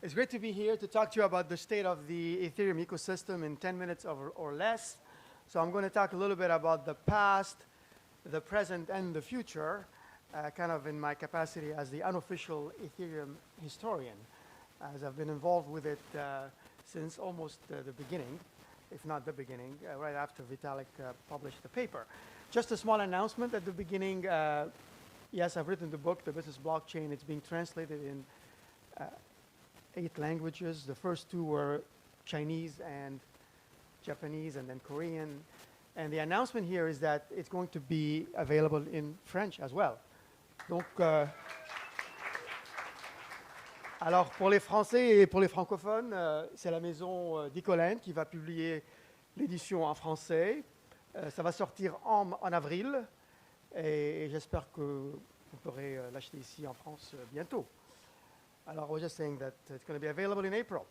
It's great to be here to talk to you about the state of the Ethereum ecosystem in 10 minutes or less. So I'm going to talk a little bit about the past, the present, and the future, kind of in my capacity as the unofficial Ethereum historian, as I've been involved with it since almost the beginning, if not the beginning, right after Vitalik published the paper. Just a small announcement at the beginning. Yes, I've written the book, The Business Blockchain. It's being translated in 8 languages. The first 2 were Chinese and Japanese and then Korean. And the announcement here is that it's going to be available in French as well. Donc, alors pour les Français et pour les francophones, c'est la maison d'EDCON qui va publier l'édition en français. Ça va sortir en avril et j'espère que vous pourrez l'acheter ici en France bientôt. Alors, I was just saying that it's going to be available in April.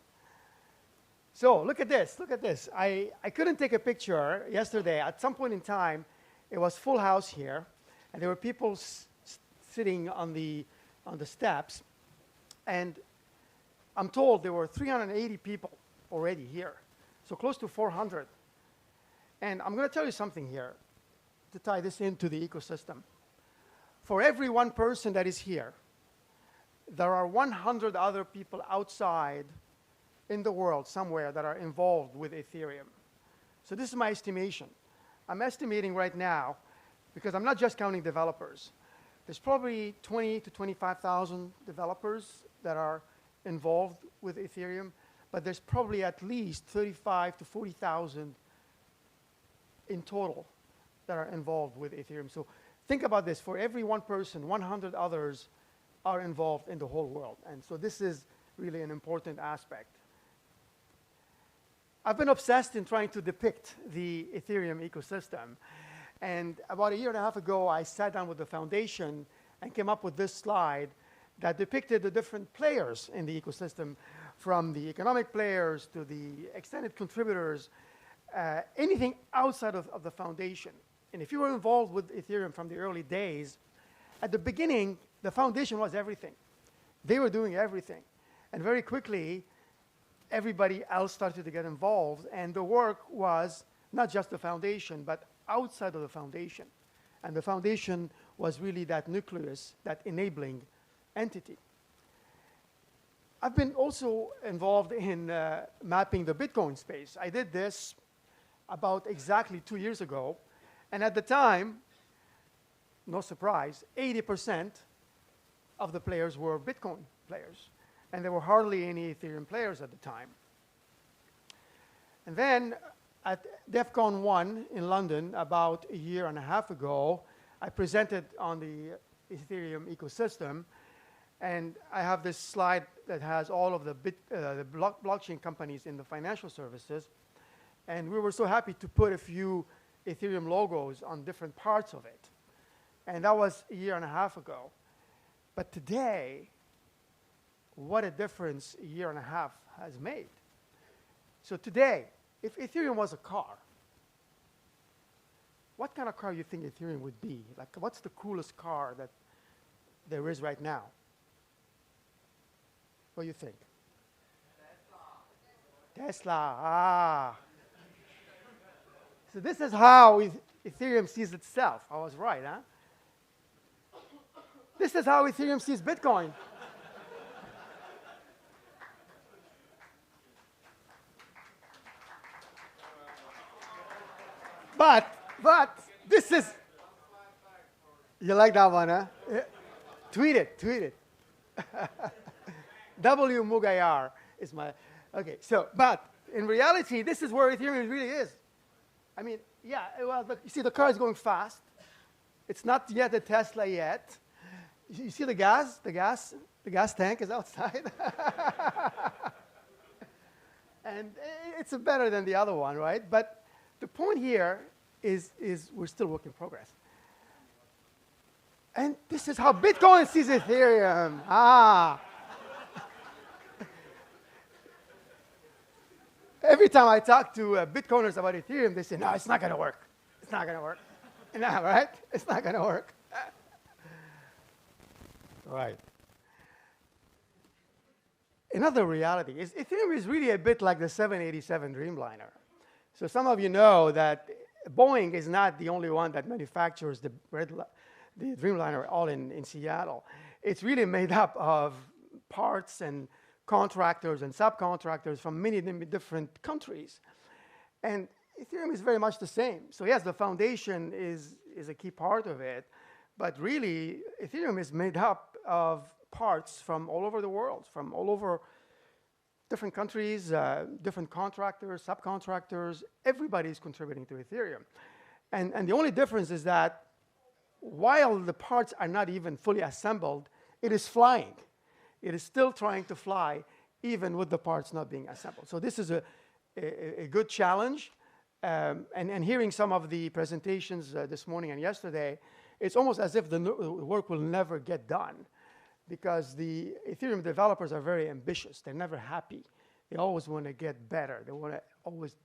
So, look at this, look at this. I couldn't take a picture yesterday. At some point in time, it was full house here, and there were people sitting on the steps, and I'm told there were 380 people already here, so close to 400. And I'm going to tell you something here to tie this into the ecosystem. For every one person that is here, there are 100 other people outside in the world somewhere that are involved with Ethereum. So this is my estimation. I'm estimating right now, because I'm not just counting developers. There's probably 20 to 25,000 developers that are involved with Ethereum, but there's probably at least 35 to 40,000 in total that are involved with Ethereum. So think about this. For every one person, 100 others are involved in the whole world. And so this is really an important aspect. I've been obsessed in trying to depict the Ethereum ecosystem. And about 1.5 years ago, I sat down with the foundation and came up with this slide that depicted the different players in the ecosystem, from the economic players to the extended contributors, anything outside of the foundation. And if you were involved with Ethereum from the early days, at the beginning, the foundation was everything. They were doing everything. And very quickly, everybody else started to get involved. And the work was not just the foundation, but outside of the foundation. And the foundation was really that nucleus, that enabling entity. I've been also involved in mapping the Bitcoin space. I did this about exactly 2 years ago. And at the time, no surprise, 80% of the players were Bitcoin players. And there were hardly any Ethereum players at the time. And then at DEFCON 1 in London, about 1.5 years ago, I presented on the Ethereum ecosystem. And I have this slide that has all of the blockchain companies in the financial services. And we were so happy to put a few Ethereum logos on different parts of it. And that was 1.5 years ago. But today, what a difference 1.5 years has made. So today, if Ethereum was a car, what kind of car do you think Ethereum would be? Like, what's the coolest car that there is right now? What do you think? Tesla. Ah. So this is how Ethereum sees itself. I was right, huh? This is how Ethereum sees Bitcoin. But this is, you like that one, huh? Tweet it, tweet it. W. Mougayar is my, okay, so, but in reality, this is where Ethereum really is. I mean, yeah, well, look, you see the car is going fast. It's not yet a Tesla yet. You see the gas tank is outside. And it's better than the other one, right? But the point here is we're still work in progress. And this is how Bitcoin sees Ethereum. Ah. Every time I talk to Bitcoiners about Ethereum, they say, no, it's not going to work. It's not going to work. No, right? It's not going to work. Right. another reality is Ethereum is really a bit like the 787 Dreamliner. So some of you know that Boeing is not the only one that manufactures the Dreamliner all in Seattle. It's really made up of parts and contractors and subcontractors from many different countries. And Ethereum is very much the same. So yes, the foundation is a key part of it, but really Ethereum is made up of parts from all over the world, from all over different countries, different contractors, subcontractors. Everybody is contributing to Ethereum. And the only difference is that while the parts are not even fully assembled, it is flying. It is still trying to fly, even with the parts not being assembled. So this is a good challenge. And hearing some of the presentations this morning and yesterday, it's almost as if the work will never get done, because the Ethereum developers are very ambitious. They're never happy. They always want to get better. They want to always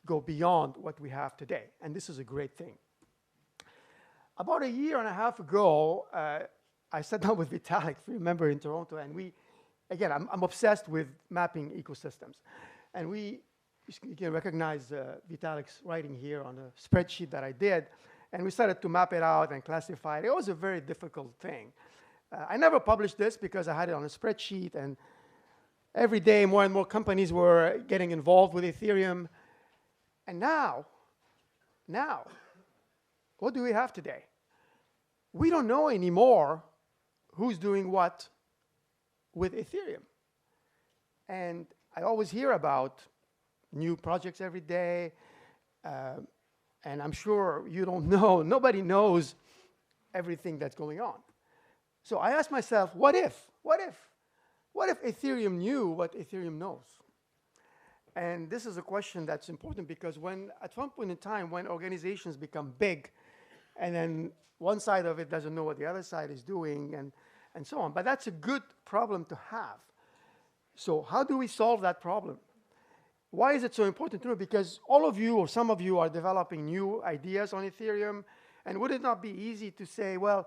go beyond what we have today. And this is a great thing. About a year and a half ago, I sat down with Vitalik, if you remember, in Toronto, and again, I'm obsessed with mapping ecosystems. And you can recognize Vitalik's writing here on a spreadsheet that I did, and we started to map it out and classify it. It was a very difficult thing. I never published this because I had it on a spreadsheet, and every day more and more companies were getting involved with Ethereum. And now, what do we have today? We don't know anymore who's doing what with Ethereum. And I always hear about new projects every day, and I'm sure you don't know, nobody knows everything that's going on. So I asked myself, what if Ethereum knew what Ethereum knows? And this is a question that's important, because at one point in time, when organizations become big, and then one side of it doesn't know what the other side is doing, and so on. But that's a good problem to have. So how do we solve that problem? Why is it so important to know? Because all of you, or some of you, are developing new ideas on Ethereum, and would it not be easy to say, well,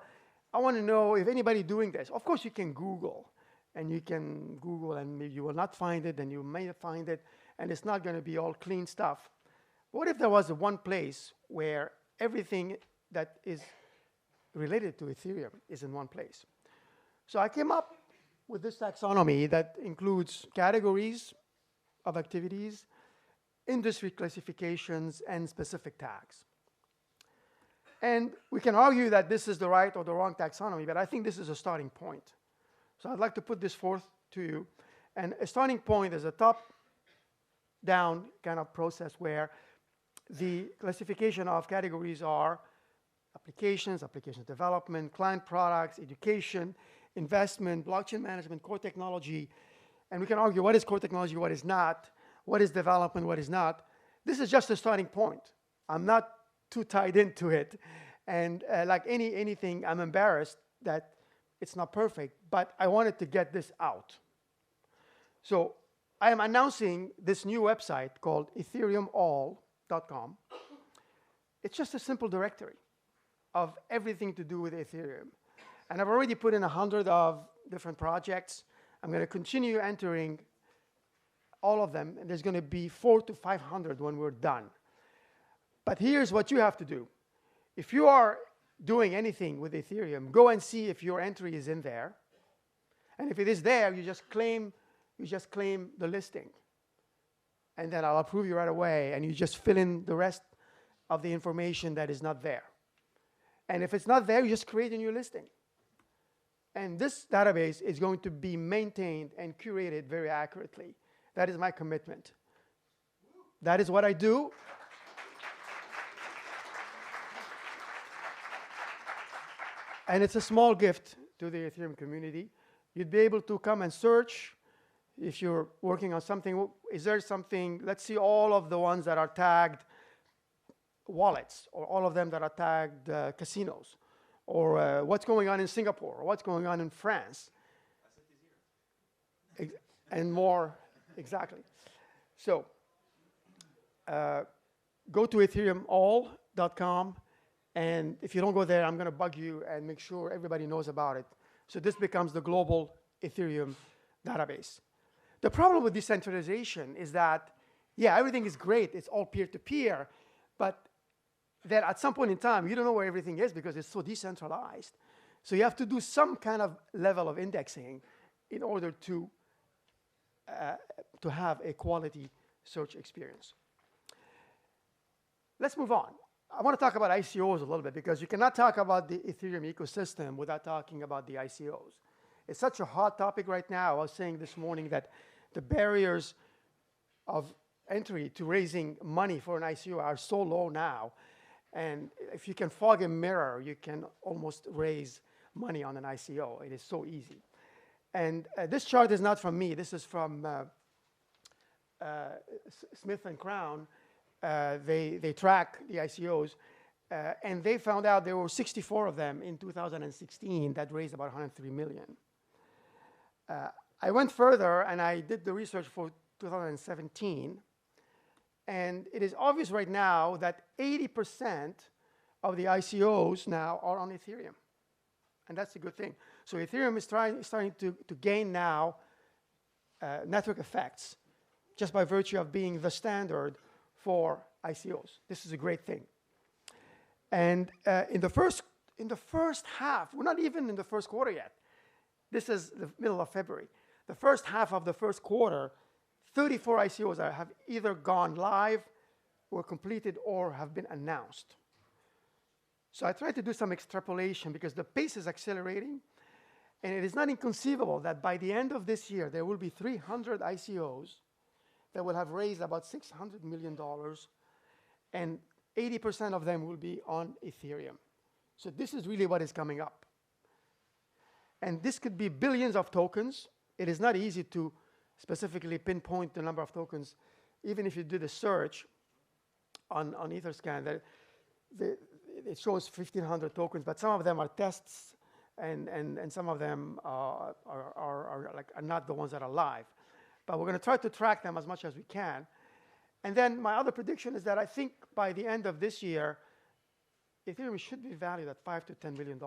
I want to know if anybody doing this. Of course, you can Google, and maybe you will not find it, and you may find it, and it's not going to be all clean stuff. What if there was one place where everything that is related to Ethereum is in one place? So I came up with this taxonomy that includes categories of activities, industry classifications, and specific tags. And we can argue that this is the right or the wrong taxonomy, but I think this is a starting point. So I'd like to put this forth to you. And a starting point is a top-down kind of process where the classification of categories are applications, application development, client products, education, investment, blockchain management, core technology. And we can argue what is core technology, what is not, what is development, what is not. This is just a starting point. I'm not too tied into it. And like anything, I'm embarrassed that it's not perfect, but I wanted to get this out. So I am announcing this new website called ethereumall.com. It's just a simple directory of everything to do with Ethereum. And I've already put in 100 of different projects. I'm going to continue entering all of them, and there's going to be 400 to 500 when we're done. But here's what you have to do. If you are doing anything with Ethereum, go and see if your entry is in there. And if it is there, you just claim the listing. And then I'll approve you right away, and you just fill in the rest of the information that is not there. And if it's not there, you just create a new listing. And this database is going to be maintained and curated very accurately. That is my commitment. That is what I do. And it's a small gift to the Ethereum community. You'd be able to come and search if you're working on something. Is there something? Let's see all of the ones that are tagged wallets, or all of them that are tagged casinos, or what's going on in Singapore, or what's going on in France. And more, exactly. So go to ethereumall.com. And if you don't go there, I'm going to bug you and make sure everybody knows about it. So this becomes the global Ethereum database. The problem with decentralization is that, yeah, everything is great. It's all peer-to-peer, but then at some point in time, you don't know where everything is because it's so decentralized. So you have to do some kind of level of indexing in order to have a quality search experience. Let's move on. I want to talk about ICOs a little bit because you cannot talk about the Ethereum ecosystem without talking about the ICOs. It's such a hot topic right now. I was saying this morning that the barriers of entry to raising money for an ICO are so low now. And if you can fog a mirror, you can almost raise money on an ICO. It is so easy. And this chart is not from me. This is from Smith and Crown. They track the ICOs. And they found out there were 64 of them in 2016 that raised about 103 million. I went further and I did the research for 2017. And it is obvious right now that 80% of the ICOs now are on Ethereum. And that's a good thing. So Ethereum is starting to gain now network effects just by virtue of being the standard for ICOs. This is a great thing. And in the first half, we're not even in the first quarter yet. This is the middle of February. The first half of the first quarter, 34 ICOs have either gone live or completed or have been announced. So I tried to do some extrapolation because the pace is accelerating, and it is not inconceivable that by the end of this year, there will be 300 ICOs that will have raised about $600 million, and 80% of them will be on Ethereum. So this is really what is coming up. And this could be billions of tokens. It is not easy to specifically pinpoint the number of tokens. Even if you did a search on Etherscan, it shows 1,500 tokens, but some of them are tests, and some of them are not the ones that are live. But we're going to try to track them as much as we can. And then my other prediction is that I think by the end of this year, Ethereum should be valued at $5 to $10 million.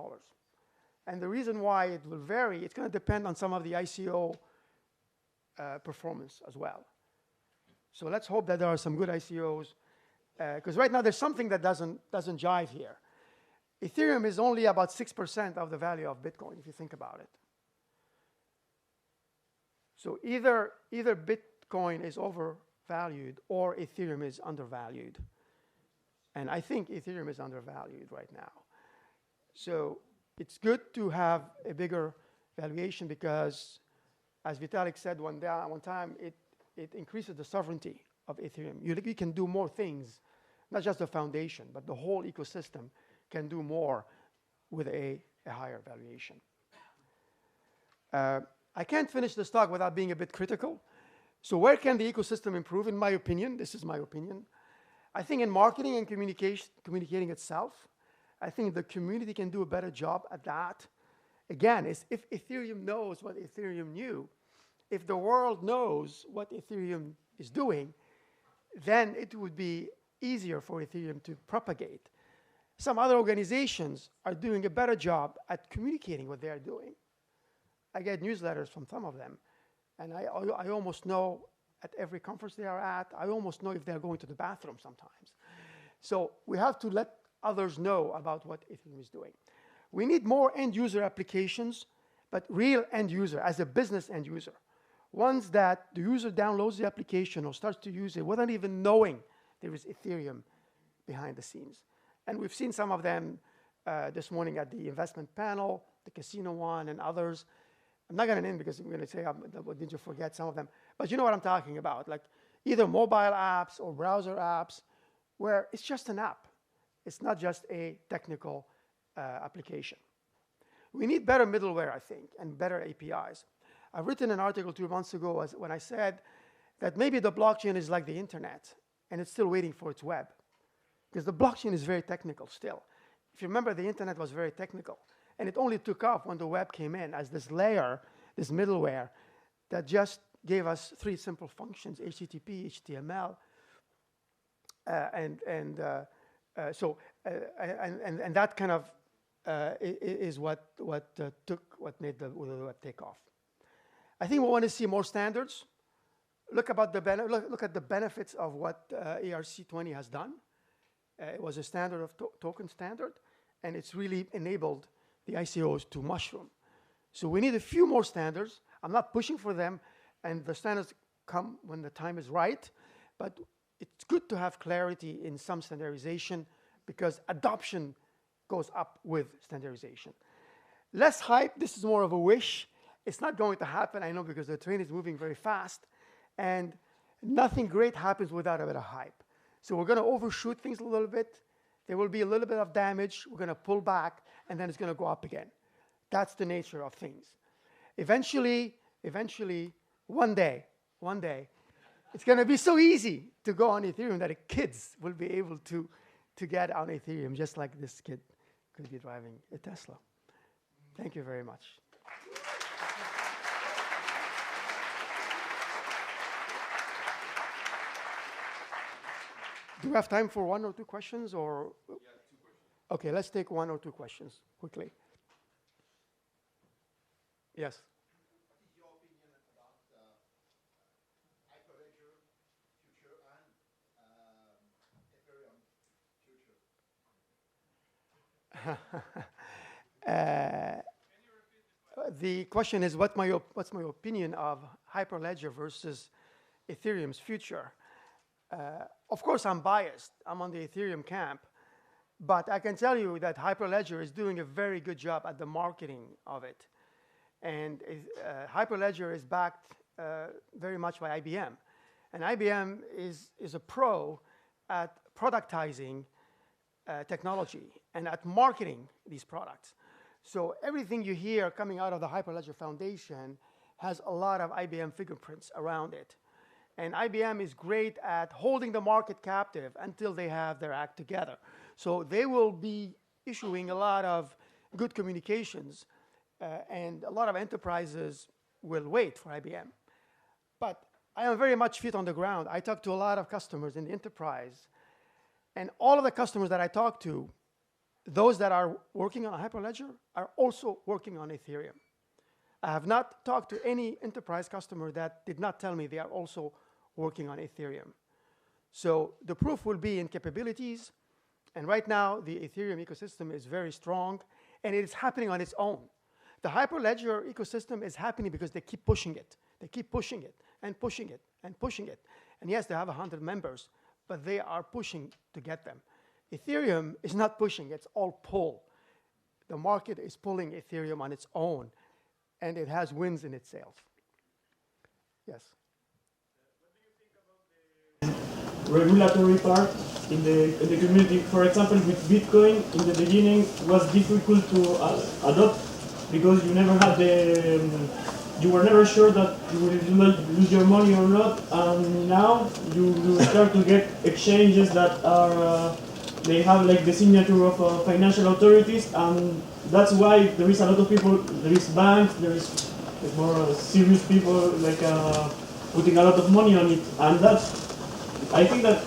And the reason why it will vary, it's going to depend on some of the ICO performance as well. So let's hope that there are some good ICOs, because right now there's something that doesn't jive here. Ethereum is only about 6% of the value of Bitcoin, if you think about it. So either Bitcoin is overvalued or Ethereum is undervalued. And I think Ethereum is undervalued right now. So it's good to have a bigger valuation because, as Vitalik said one time, it increases the sovereignty of Ethereum. You can do more things, not just the foundation, but the whole ecosystem can do more with a higher valuation. I can't finish this talk without being a bit critical. So where can the ecosystem improve? In my opinion, this is my opinion. I think in marketing and communicating itself, I think the community can do a better job at that. Again, if Ethereum knows what Ethereum knew, if the world knows what Ethereum is doing, then it would be easier for Ethereum to propagate. Some other organizations are doing a better job at communicating what they are doing. I get newsletters from some of them, and I almost know at every conference they are at, I almost know if they're going to the bathroom sometimes. So we have to let others know about what Ethereum is doing. We need more end-user applications, but real end-user, as a business end-user. Ones that the user downloads the application or starts to use it without even knowing there is Ethereum behind the scenes. And we've seen some of them this morning at the investment panel, the casino one, and others. I'm not going to name because I'm going to say, did you forget some of them? But you know what I'm talking about, like either mobile apps or browser apps where it's just an app. It's not just a technical application. We need better middleware, I think, and better APIs. I've written an article 2 months ago when I said that maybe the blockchain is like the internet, and it's still waiting for its web. Because the blockchain is very technical still. If you remember, the internet was very technical. And it only took off when the web came in as this layer, this middleware, that just gave us 3 simple functions, HTTP, HTML, and that kind of is what made the web take off. I think we want to see more standards. look at the benefits of what ERC20 has done. It was a standard of token standard, and it's really enabled the ICOs to mushroom. So we need a few more standards. I'm not pushing for them, and the standards come when the time is right, but it's good to have clarity in some standardization because adoption goes up with standardization. Less hype, this is more of a wish. It's not going to happen, I know, because the train is moving very fast, and nothing great happens without a bit of hype. So we're going to overshoot things a little bit. There will be a little bit of damage. We're going to pull back, and then it's going to go up again. That's the nature of things. Eventually, one day, it's going to be so easy to go on Ethereum that kids will be able to get on Ethereum, just like this kid could be driving a Tesla. Thank you very much. Do we have time for one or two questions? Or? Yeah, 2 questions. Okay, let's take 1 or 2 questions quickly. Yes? What is your opinion about Hyperledger future and Ethereum future? The question is, what's my opinion of Hyperledger versus Ethereum's future? Of course, I'm biased. I'm on the Ethereum camp. But I can tell you that Hyperledger is doing a very good job at the marketing of it. And Hyperledger is backed very much by IBM. And IBM is a pro at productizing technology and at marketing these products. So everything you hear coming out of the Hyperledger Foundation has a lot of IBM fingerprints around it. And IBM is great at holding the market captive until they have their act together. So they will be issuing a lot of good communications, and a lot of enterprises will wait for IBM. But I am very much feet on the ground. I talk to a lot of customers in the enterprise, and all of the customers that I talk to, those that are working on a Hyperledger are also working on Ethereum. I have not talked to any enterprise customer that did not tell me they are also working on Ethereum. So the proof will be in capabilities. And right now, the Ethereum ecosystem is very strong, and it is happening on its own. The Hyperledger ecosystem is happening because they keep pushing it. They keep pushing it and pushing it and pushing it. And yes, they have 100 members, but they are pushing to get them. Ethereum is not pushing, it's all pull. The market is pulling Ethereum on its own, and it has wins in itself. Yes? Regulatory part in the community. For example, with Bitcoin, in the beginning was difficult to adopt because you never had you were never sure that you will lose your money or not. And now you start to get exchanges that are they have like the signature of financial authorities, and that's why there is a lot of people. There is banks, there is more serious people like putting a lot of money on it, and that's. I think that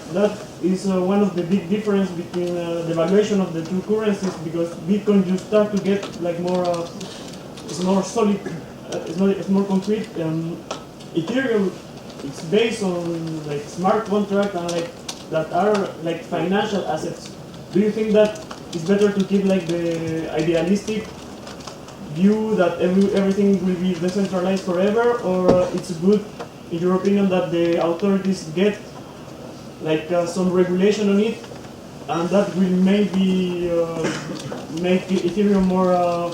is one of the big difference between the valuation of the two currencies, because Bitcoin you start to get like more, it's more solid, it's more concrete. Ethereum, it's based on like smart contract and like that are like financial assets. Do you think that it's better to keep like the idealistic view that everything will be decentralized forever, or it's good, in your opinion, that the authorities get like some regulation on it, and that will maybe make Ethereum more.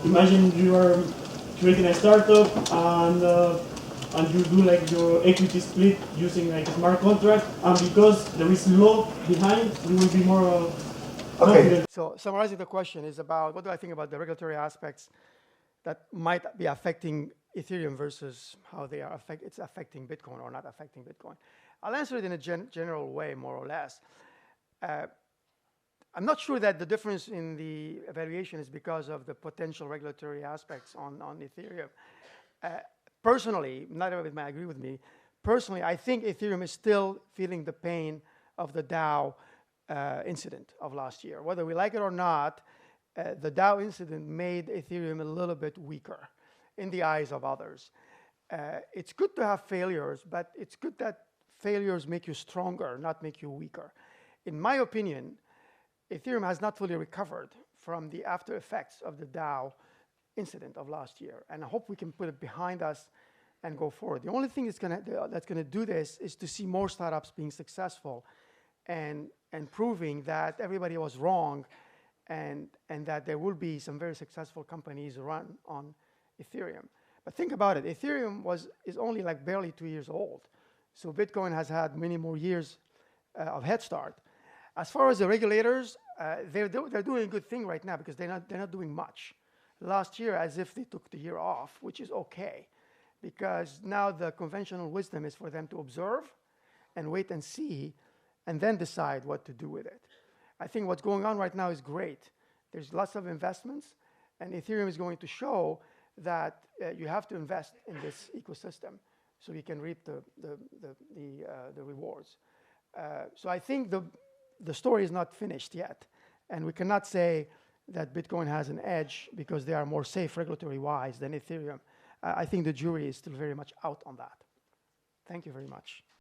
Imagine you are creating a startup and you do like your equity split using like a smart contract, and because there is law behind, you will be more. Okay. So summarizing the question is about what do I think about the regulatory aspects that might be affecting Ethereum versus how they are it's affecting Bitcoin or not affecting Bitcoin. I'll answer it in a general way, more or less. I'm not sure that the difference in the evaluation is because of the potential regulatory aspects on Ethereum. Personally, not everybody might agree with me. Personally, I think Ethereum is still feeling the pain of the DAO incident of last year. Whether we like it or not, the DAO incident made Ethereum a little bit weaker in the eyes of others. It's good to have failures, but it's good that failures make you stronger, not make you weaker. In my opinion, Ethereum has not fully recovered from the after effects of the DAO incident of last year, and I hope we can put it behind us and go forward. The only thing that's going to do this is to see more startups being successful and proving that everybody was wrong, and that there will be some very successful companies run on Ethereum. But think about it, Ethereum is only like barely 2 years old. So Bitcoin has had many more years of head start. As far as the regulators, they're doing a good thing right now because they're not doing much. Last year, as if they took the year off, which is okay, because now the conventional wisdom is for them to observe and wait and see, and then decide what to do with it. I think what's going on right now is great. There's lots of investments, and Ethereum is going to show that you have to invest in this ecosystem so you can reap the rewards. So I think the story is not finished yet, and we cannot say that Bitcoin has an edge because they are more safe regulatory-wise than Ethereum. I think the jury is still very much out on that. Thank you very much.